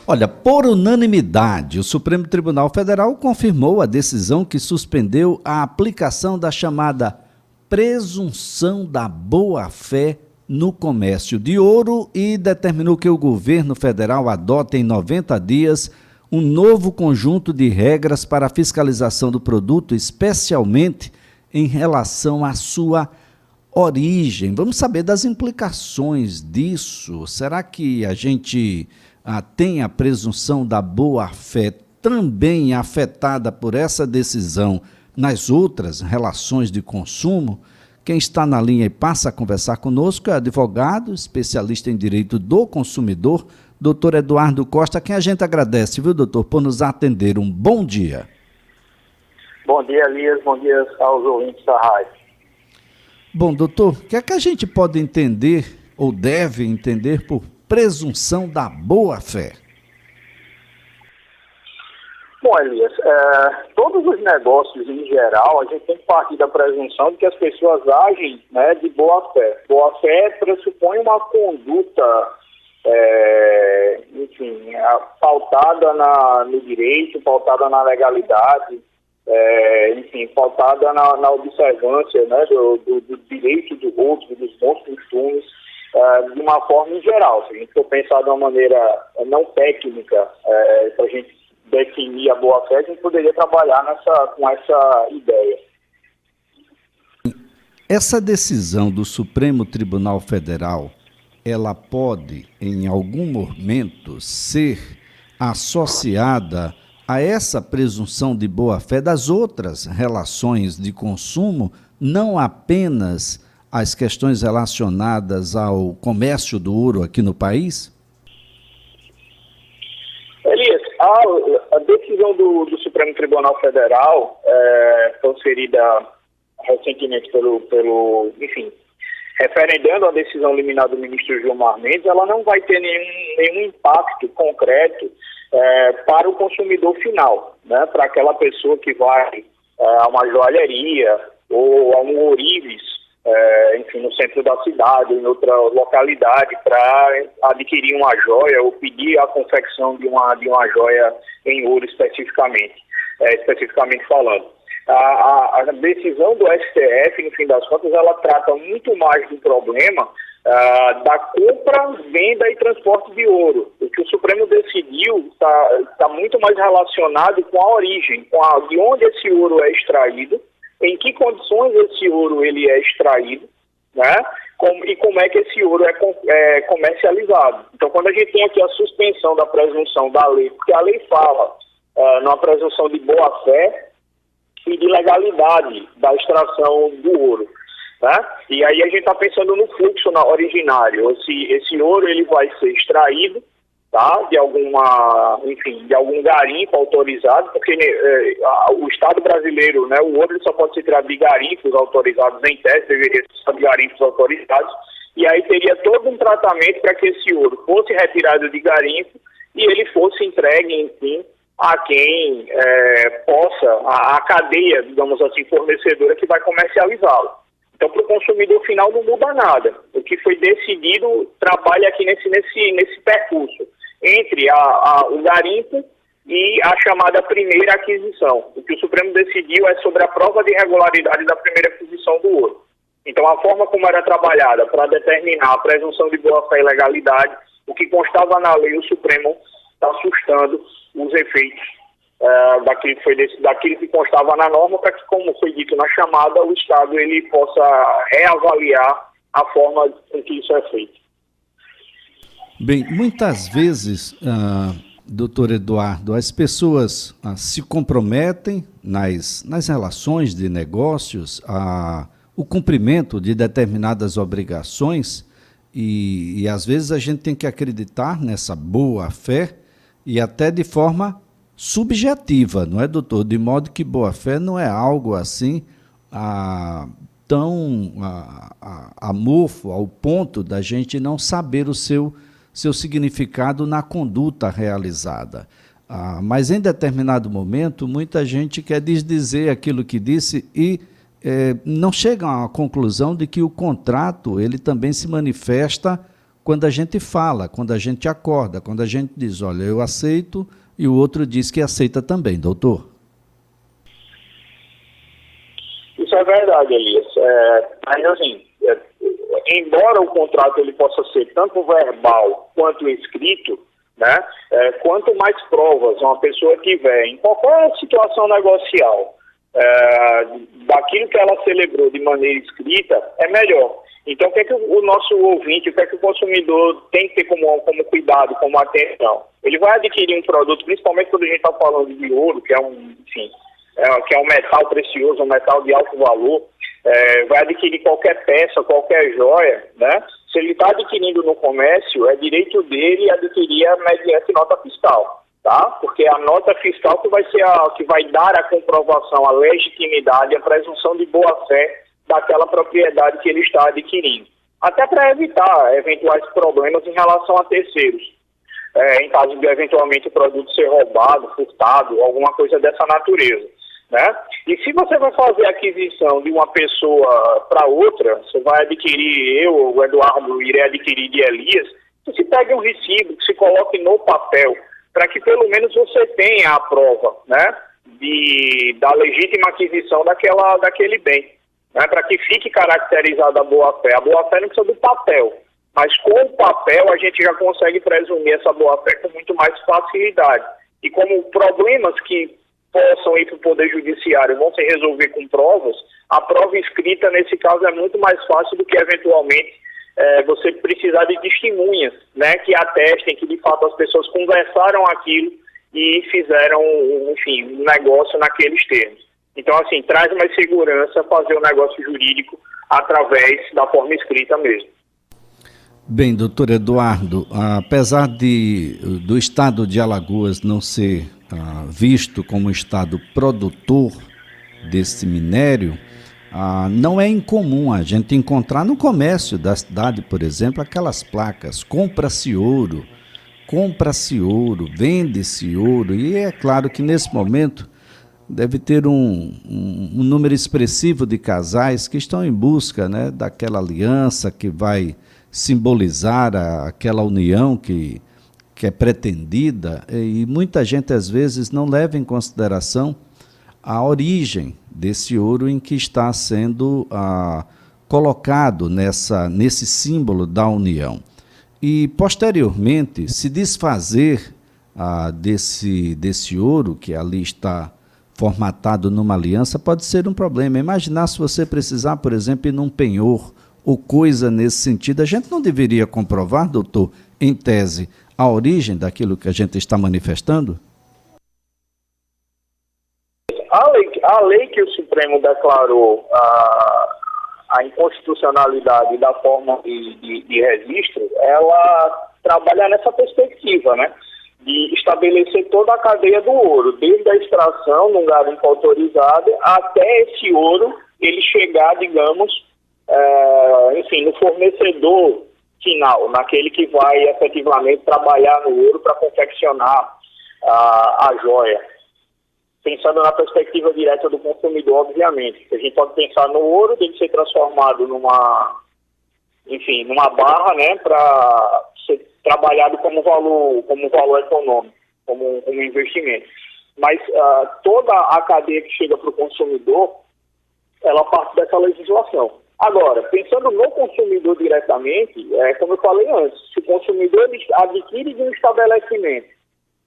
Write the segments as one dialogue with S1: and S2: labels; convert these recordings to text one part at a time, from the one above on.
S1: Olha, por unanimidade, o Supremo Tribunal Federal confirmou a decisão que suspendeu a aplicação da chamada presunção da boa-fé no comércio de ouro e determinou que o governo federal adote em 90 dias um novo conjunto de regras para a fiscalização do produto, especialmente em relação à sua origem. Vamos saber das implicações disso. Será que a gente tem a presunção da boa-fé também afetada por essa decisão nas outras relações de consumo? Quem está na linha e passa a conversar conosco é advogado, especialista em direito do consumidor, doutor Eduardo Costa, quem a gente agradece, viu, doutor, por nos atender. Um bom dia.
S2: Bom dia, Elias. Bom dia aos ouvintes da rádio.
S1: Bom, doutor, o que é que a gente pode entender ou deve entender por presunção da boa-fé?
S2: Bom, Elias, todos os negócios em geral, a gente tem que partir da presunção de que as pessoas agem, né, de boa-fé. Boa-fé pressupõe uma conduta, pautada no direito, pautada na legalidade, pautada na observância, né, do direito do outro, dos bons costumes, de uma forma em geral. Se a gente for pensar de uma maneira não técnica, para a gente definir a boa-fé, a gente poderia trabalhar com essa ideia.
S1: Essa decisão do Supremo Tribunal Federal, ela pode, em algum momento, ser associada a essa presunção de boa-fé das outras relações de consumo, não apenas as questões relacionadas ao comércio do ouro aqui no país?
S2: Elias, a decisão do Supremo Tribunal Federal, conferida recentemente referendando a decisão liminar do ministro Gilmar Mendes, ela não vai ter nenhum impacto concreto para o consumidor final, né? Para aquela pessoa que vai a uma joalheria ou a um ourives, no centro da cidade, em outra localidade, para adquirir uma joia ou pedir a confecção de uma joia em ouro especificamente falando. A decisão do STF, no fim das contas, ela trata muito mais do problema da compra, venda e transporte de ouro. O que o Supremo decidiu está muito mais relacionado com a origem, de onde esse ouro é extraído, em que condições esse ouro ele é extraído, né? E como é que esse ouro é comercializado. Então, quando a gente tem aqui a suspensão da presunção da lei, porque a lei fala numa presunção de boa-fé e de legalidade da extração do ouro, né? E aí a gente está pensando no fluxo originário. Esse ouro ele vai ser extraído, tá? De algum garimpo autorizado, porque o Estado brasileiro, né, o ouro ele só pode ser tirado de garimpos autorizados em tese, deveria ser de garimpos autorizados, e aí teria todo um tratamento para que esse ouro fosse retirado de garimpo e ele fosse entregue, enfim, a quem a cadeia, digamos assim, fornecedora que vai comercializá-lo. Então, para o consumidor final não muda nada. O que foi decidido trabalha aqui nesse percurso entre o garimpo e a chamada primeira aquisição. O que o Supremo decidiu é sobre a prova de regularidade da primeira aquisição do ouro. Então, a forma como era trabalhada para determinar a presunção de boa-fé e legalidade, o que constava na lei, o Supremo está assustando os efeitos daquilo que constava na norma, para que, como foi dito na chamada, o Estado ele possa reavaliar a forma com que isso é feito.
S1: Bem, muitas vezes, doutor Eduardo, as pessoas se comprometem nas relações de negócios o cumprimento de determinadas obrigações e às vezes a gente tem que acreditar nessa boa-fé e até de forma subjetiva, não é, doutor? De modo que boa-fé não é algo assim tão amorfo ao ponto da gente não saber o seu significado na conduta realizada. Mas em determinado momento, muita gente quer desdizer aquilo que disse e não chega à conclusão de que o contrato ele também se manifesta quando a gente fala, quando a gente acorda, quando a gente diz, olha, eu aceito, e o outro diz que aceita também, doutor.
S2: Isso é verdade, Elias. Mas assim, embora o contrato ele possa ser tanto verbal quanto escrito, né, quanto mais provas uma pessoa tiver em qualquer situação negocial, daquilo que ela celebrou de maneira escrita, é melhor. Então, o que é que o nosso ouvinte, o que é que o consumidor tem que ter como cuidado, como atenção? Ele vai adquirir um produto, principalmente quando a gente está falando de ouro, que é que é um metal precioso, um metal de alto valor, vai adquirir qualquer peça, qualquer joia, né? Se ele está adquirindo no comércio, é direito dele adquirir mediante nota fiscal, tá? Porque a nota fiscal que vai ser que vai dar a comprovação, a legitimidade, a presunção de boa-fé daquela propriedade que ele está adquirindo. Até para evitar eventuais problemas em relação a terceiros. Em caso de eventualmente o produto ser roubado, furtado, alguma coisa dessa natureza, né? E se você vai fazer a aquisição de uma pessoa para outra, você vai adquirir, eu ou o Eduardo irei adquirir de Elias, que se pegue um recibo, que se coloque no papel, para que pelo menos você tenha a prova, né, da legítima aquisição daquele bem, né, para que fique caracterizada a boa-fé. A boa-fé não precisa do papel, mas com o papel a gente já consegue presumir essa boa-fé com muito mais facilidade. E como problemas que possam ir para o Poder Judiciário vão se resolver com provas, a prova escrita, nesse caso, é muito mais fácil do que, eventualmente, você precisar de testemunhas, né, que atestem que, de fato, as pessoas conversaram aquilo e fizeram, enfim, um negócio naqueles termos. Então, assim, traz mais segurança fazer o negócio jurídico através da forma escrita mesmo.
S1: Bem, doutor Eduardo, apesar do estado de Alagoas não ser visto como estado produtor desse minério, não é incomum a gente encontrar no comércio da cidade, por exemplo, aquelas placas, compra-se ouro, vende-se ouro, e é claro que nesse momento deve ter um número expressivo de casais que estão em busca, né, daquela aliança que vai simbolizar aquela união que é pretendida, e muita gente às vezes não leva em consideração a origem desse ouro em que está sendo colocado nesse símbolo da união. E posteriormente se desfazer desse ouro que ali está formatado numa aliança pode ser um problema. Imaginar se você precisar, por exemplo, ir num penhor ou coisa nesse sentido, a gente não deveria comprovar, doutor, em tese, a origem daquilo que a gente está manifestando?
S2: A lei que o Supremo declarou a inconstitucionalidade da forma de registro, ela trabalha nessa perspectiva, né, de estabelecer toda a cadeia do ouro, desde a extração num garimpo autorizado até esse ouro ele chegar, digamos, enfim, no fornecedor final, naquele que vai efetivamente trabalhar no ouro para confeccionar a joia. Pensando na perspectiva direta do consumidor, obviamente. A gente pode pensar no ouro, tem que ser transformado numa barra, né, para ser trabalhado como valor econômico, como um investimento. Mas toda a cadeia que chega para o consumidor, ela parte dessa legislação. Agora, pensando no consumidor diretamente, como eu falei antes, se o consumidor adquire de um estabelecimento,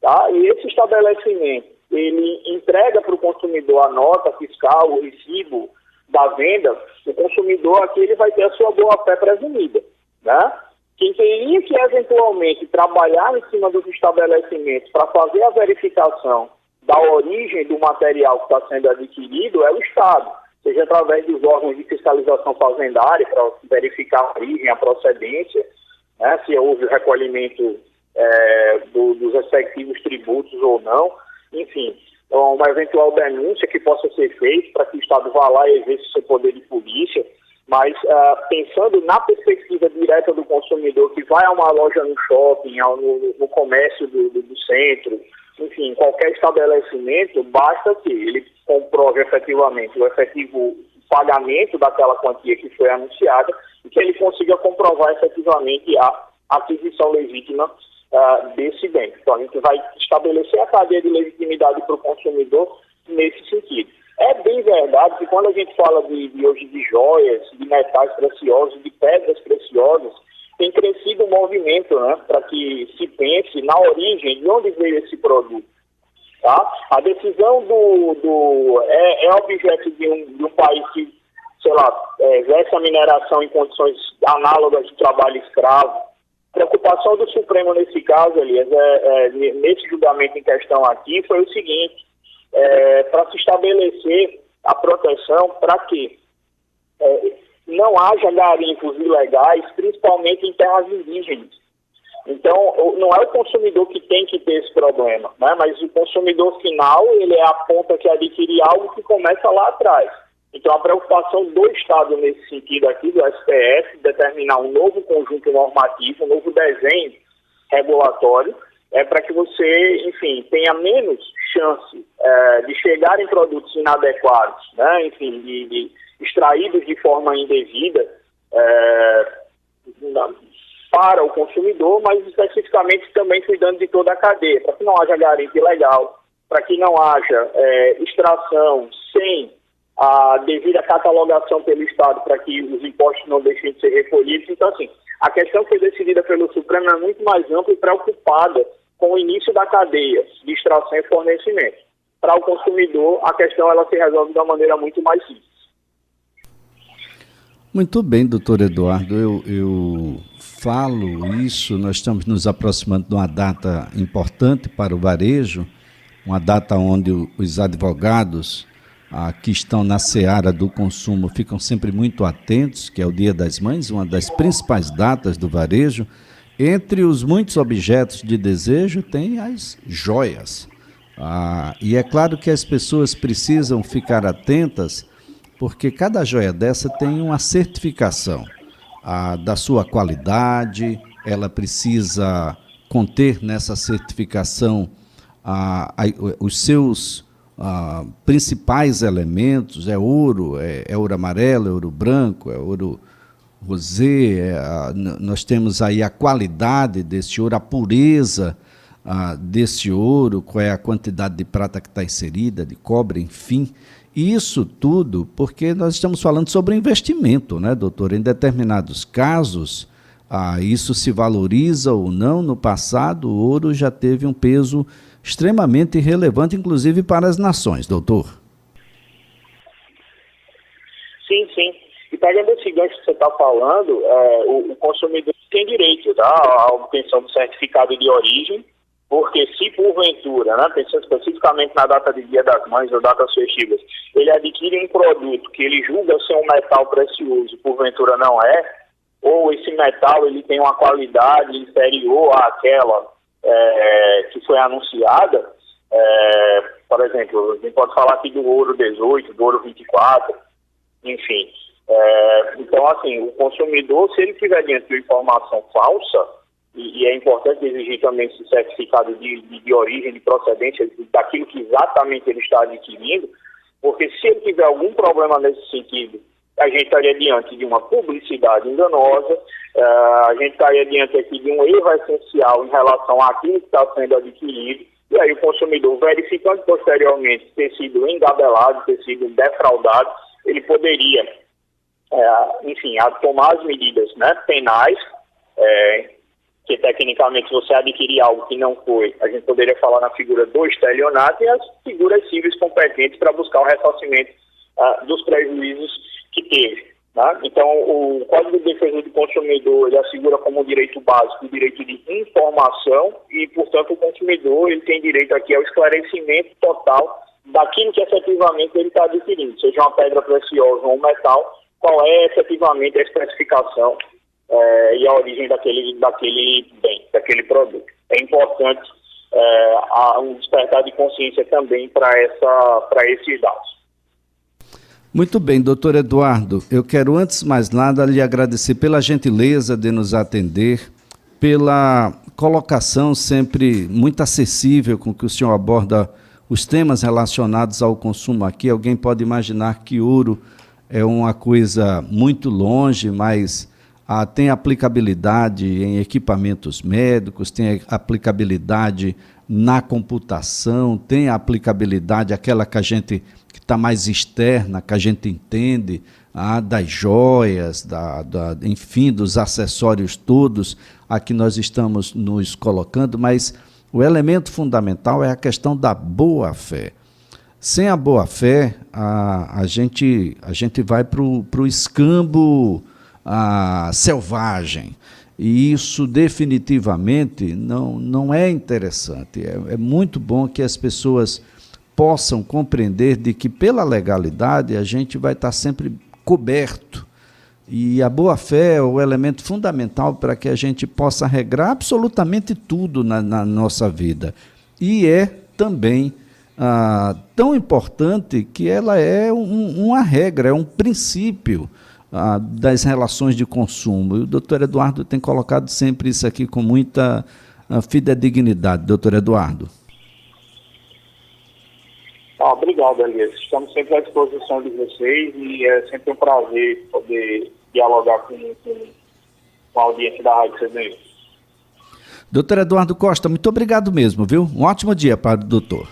S2: tá? E esse estabelecimento, ele entrega para o consumidor a nota fiscal, o recibo da venda, o consumidor aqui ele vai ter a sua boa-fé presumida, né? Quem teria que eventualmente trabalhar em cima dos estabelecimentos para fazer a verificação da origem do material que está sendo adquirido é o Estado, seja através dos órgãos de fiscalização fazendária para verificar a origem, a procedência, né, se houve o recolhimento dos respectivos tributos ou não, enfim, uma eventual denúncia que possa ser feita para que o Estado vá lá e exerça o seu poder de polícia, mas pensando na perspectiva direta do consumidor que vai a uma loja no shopping, no comércio do centro, enfim, qualquer estabelecimento, basta que ele comprove efetivamente o efetivo pagamento daquela quantia que foi anunciada e que ele consiga comprovar efetivamente a aquisição legítima desse bem. Então, a gente vai estabelecer a cadeia de legitimidade para o consumidor nesse sentido. É bem verdade que quando a gente fala hoje de joias, de metais preciosos, de pedras preciosas, tem crescido um movimento, né, para que se pense na origem de onde veio esse produto. Tá? A decisão é objeto de um país que, sei lá, exerce a mineração em condições análogas de trabalho escravo. A preocupação do Supremo nesse caso, Elias, nesse julgamento em questão aqui, foi o seguinte: para se estabelecer a proteção para que não haja garimpos ilegais, principalmente em terras indígenas. Então, não é o consumidor que tem que ter esse problema, né? Mas o consumidor final, ele é a ponta que adquire algo que começa lá atrás. Então, a preocupação do Estado nesse sentido aqui, do STF, determinar um novo conjunto normativo, um novo desenho regulatório, para que você, enfim, tenha menos chance de chegar em produtos inadequados, né? Enfim, de extraídos de forma indevida, para o consumidor, mas especificamente também cuidando de toda a cadeia, para que não haja garimpo ilegal, para que não haja extração sem a devida catalogação pelo Estado, para que os impostos não deixem de ser recolhidos. Então, assim, a questão que foi decidida pelo Supremo é muito mais ampla e preocupada com o início da cadeia de extração e fornecimento. Para o consumidor, a questão ela se resolve de uma maneira muito mais simples.
S1: Muito bem, doutor Eduardo, eu falo isso, nós estamos nos aproximando de uma data importante para o varejo, uma data onde os advogados que estão na seara do consumo ficam sempre muito atentos, que é o Dia das Mães, uma das principais datas do varejo. Entre os muitos objetos de desejo tem as joias. E é claro que as pessoas precisam ficar atentas, porque cada joia dessa tem uma certificação da sua qualidade, ela precisa conter nessa certificação os seus principais elementos, é ouro, é ouro amarelo, é ouro branco, é ouro rosé, nós temos aí a qualidade desse ouro, a pureza desse ouro, qual é a quantidade de prata que está inserida, de cobre, enfim. E isso tudo porque nós estamos falando sobre investimento, né, doutor? Em determinados casos, isso se valoriza ou não. No passado, o ouro já teve um peso extremamente relevante, inclusive para as nações, doutor.
S2: Sim, sim. E pegando esse gancho que você está falando, o consumidor tem direito, tá, à obtenção do certificado de origem, porque se porventura, né, pensando especificamente na data de Dia das Mães ou datas festivas, ele adquire um produto que ele julga ser um metal precioso e porventura não é, ou esse metal ele tem uma qualidade inferior àquela que foi anunciada, por exemplo, a gente pode falar aqui do ouro 18, do ouro 24, enfim. Então, assim, o consumidor, se ele tiver diante de informação falsa, e é importante exigir também esse certificado de origem, de procedência daquilo que exatamente ele está adquirindo, porque se ele tiver algum problema nesse sentido, a gente estaria diante de uma publicidade enganosa, a gente estaria diante aqui de um erro essencial em relação àquilo que está sendo adquirido, e aí o consumidor, verificando posteriormente ter sido engabelado, ter sido defraudado, ele poderia, enfim, tomar as medidas, né, penais, que tecnicamente se você adquirir algo que não foi, a gente poderia falar na figura do estelionato, e as figuras cíveis competentes para buscar o ressarcimento dos prejuízos que teve. Tá? Então, o Código de Defesa do Consumidor ele assegura como direito básico o direito de informação e, portanto, o consumidor ele tem direito aqui ao esclarecimento total daquilo que efetivamente ele está adquirindo, seja uma pedra preciosa ou um metal, qual é efetivamente a especificação e a origem daquele bem, daquele produto. É importante um despertar de consciência também para esses dados.
S1: Muito bem, doutor Eduardo, eu quero antes de mais nada lhe agradecer pela gentileza de nos atender, pela colocação sempre muito acessível com que o senhor aborda os temas relacionados ao consumo aqui. Alguém pode imaginar que ouro é uma coisa muito longe, mas tem aplicabilidade em equipamentos médicos, tem aplicabilidade na computação, tem aplicabilidade aquela que a gente que está mais externa, que a gente entende, das joias, enfim, dos acessórios todos a que nós estamos nos colocando, mas o elemento fundamental é a questão da boa-fé. Sem a boa-fé, a gente vai para o escambo selvagem, e isso definitivamente não é interessante. É muito bom que as pessoas possam compreender de que pela legalidade a gente vai estar sempre coberto, e a boa-fé é o elemento fundamental para que a gente possa regrar absolutamente tudo na nossa vida, e é também tão importante que ela é uma regra, é um princípio das relações de consumo. E o doutor Eduardo tem colocado sempre isso aqui com muita fidedignidade. Doutor Eduardo.
S2: Obrigado, Elias. Estamos sempre à disposição de vocês e é sempre um prazer poder dialogar com a audiência da Rádio CBN.
S1: Doutor Eduardo Costa, muito obrigado mesmo, viu? Um ótimo dia para o doutor.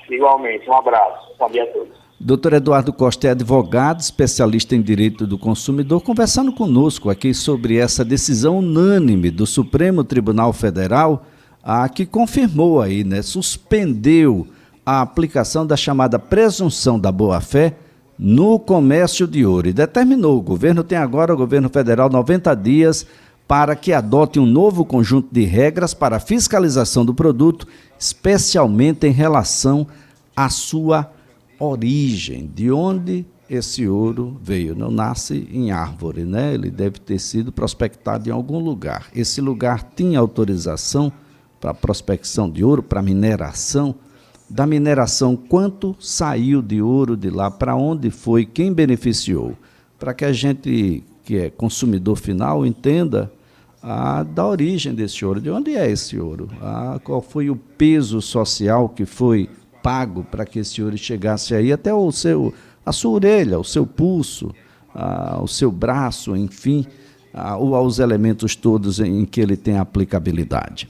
S2: Igualmente, um abraço. Bom dia a todos.
S1: Doutor Eduardo Costa é advogado, especialista em direito do consumidor, conversando conosco aqui sobre essa decisão unânime do Supremo Tribunal Federal, que confirmou aí, né, suspendeu a aplicação da chamada presunção da boa-fé no comércio de ouro e determinou, o governo federal, 90 dias para que adote um novo conjunto de regras para a fiscalização do produto, especialmente em relação à sua origem, de onde esse ouro veio. Não nasce em árvore, né? Ele deve ter sido prospectado em algum lugar. Esse lugar tinha autorização para prospecção de ouro, para mineração. Da mineração, quanto saiu de ouro de lá, para onde foi, quem beneficiou, para que a gente, que é consumidor final, entenda da origem desse ouro, de onde é esse ouro, qual foi o peso social que foi pago para que esse ouro chegasse aí até a sua orelha, o seu pulso, o seu braço, enfim, ou aos elementos todos em que ele tem aplicabilidade.